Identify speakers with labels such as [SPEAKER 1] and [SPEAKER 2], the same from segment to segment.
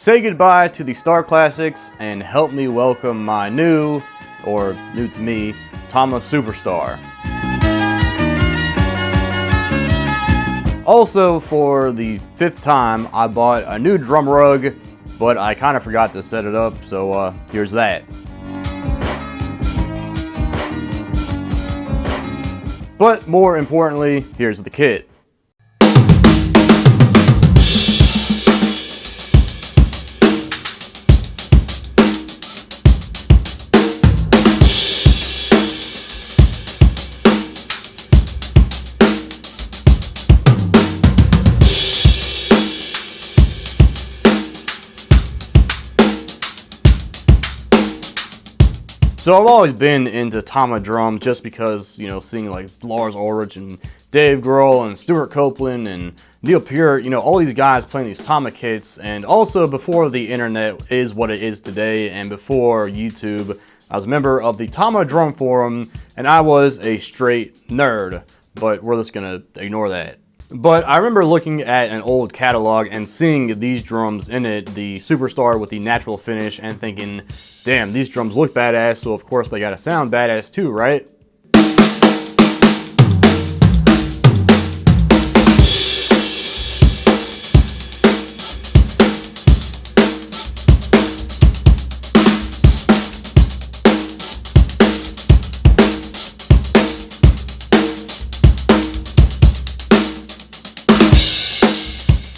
[SPEAKER 1] say goodbye to the Star Classics and help me welcome my new to me, Tama Superstar. Also, for the 5th time, I bought a new drum rug, but I kind of forgot to set it up, so here's that. But more importantly, here's the kit. So I've always been into Tama drums just because, you know, seeing like Lars Ulrich and Dave Grohl and Stuart Copeland and Neil Peart, you know, all these guys playing these Tama kits. And also before the internet is what it is today and before YouTube, I was a member of the Tama drum forum and I was a straight nerd, but we're just gonna ignore that. But I remember looking at an old catalog and seeing these drums in it, the Superstar with the natural finish, and thinking, damn, these drums look badass, so of course they gotta sound badass too, right?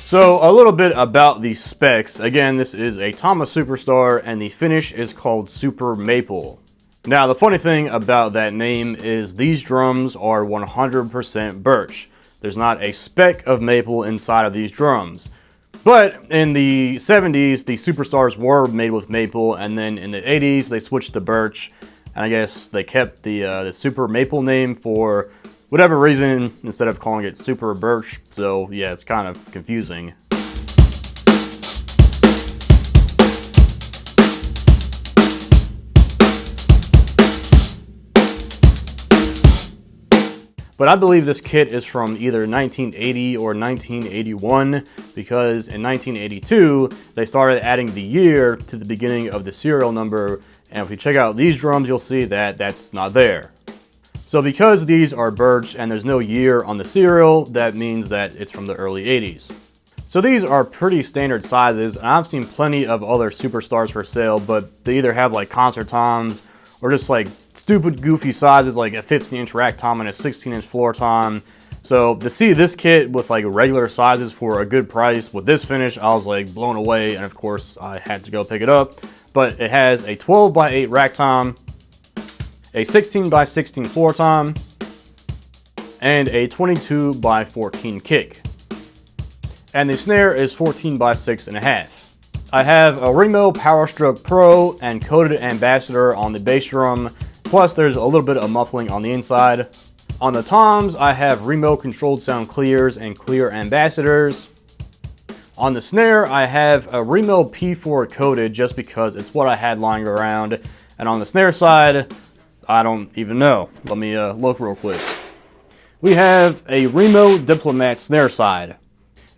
[SPEAKER 1] So a little bit about the specs. Again, this is a Tama Superstar and the finish is called Super Maple. Now the funny thing about that name is these drums are 100% birch. There's not a speck of maple inside of these drums. But in the 70s, the Superstars were made with maple, and then in the 80s they switched to birch, and I guess they kept the Super Maple name for whatever reason, instead of calling it Super Birch, so yeah, it's kind of confusing. But I believe this kit is from either 1980 or 1981, because in 1982, they started adding the year to the beginning of the serial number, and if you check out these drums, you'll see that that's not there. So because these are birch and there's no year on the serial, that means that it's from the early 80s. So these are pretty standard sizes, and I've seen plenty of other Superstars for sale, but they either have like concert toms or just like stupid goofy sizes like a 15-inch rack tom and a 16-inch floor tom. So to see this kit with like regular sizes for a good price with this finish, I was like blown away, and of course I had to go pick it up. But it has a 12x8 rack tom, a 16x16 floor tom, and a 22x14 kick. And the snare is 14x6.5. I have a Remo Powerstroke Pro and coated ambassador on the bass drum, plus there's a little bit of muffling on the inside. On the toms, I have Remo controlled sound clears and clear ambassadors. On the snare, I have a Remo P4 coated just because it's what I had lying around. And on the snare side, I don't even know. Let me look real quick. We have a Remo Diplomat snare side.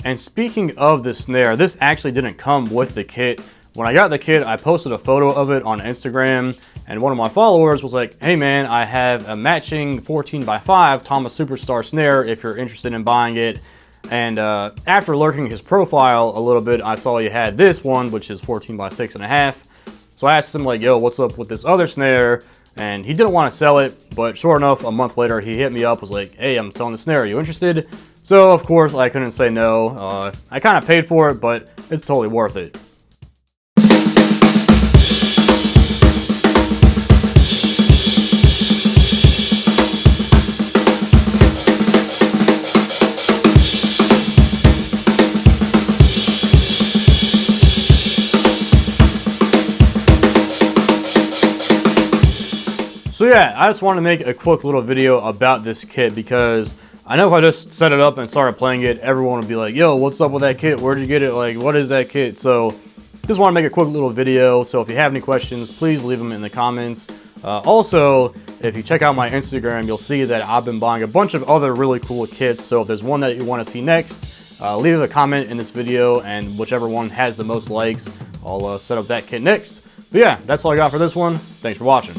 [SPEAKER 1] And speaking of the snare, this actually didn't come with the kit. When I got the kit, I posted a photo of it on Instagram, and one of my followers was like, hey man, I have a matching 14x5 Tama Superstar snare if you're interested in buying it. And after lurking his profile a little bit, I saw he had this one, which is 14x6.5. So I asked him like, yo, what's up with this other snare? And he didn't want to sell it, but sure enough, a month later, he hit me up, was like, hey, I'm selling the snare, are you interested? So, of course, I couldn't say no. I kind of paid for it, but it's totally worth it. So yeah, I just wanted to make a quick little video about this kit because I know if I just set it up and started playing it, everyone would be like, yo, what's up with that kit? Where'd you get it? Like, what is that kit? So just want to make a quick little video. So if you have any questions, please leave them in the comments. Also, if you check out my Instagram, you'll see that I've been buying a bunch of other really cool kits. So if there's one that you want to see next, leave a comment in this video, and whichever one has the most likes, I'll set up that kit next. But yeah, that's all I got for this one. Thanks for watching.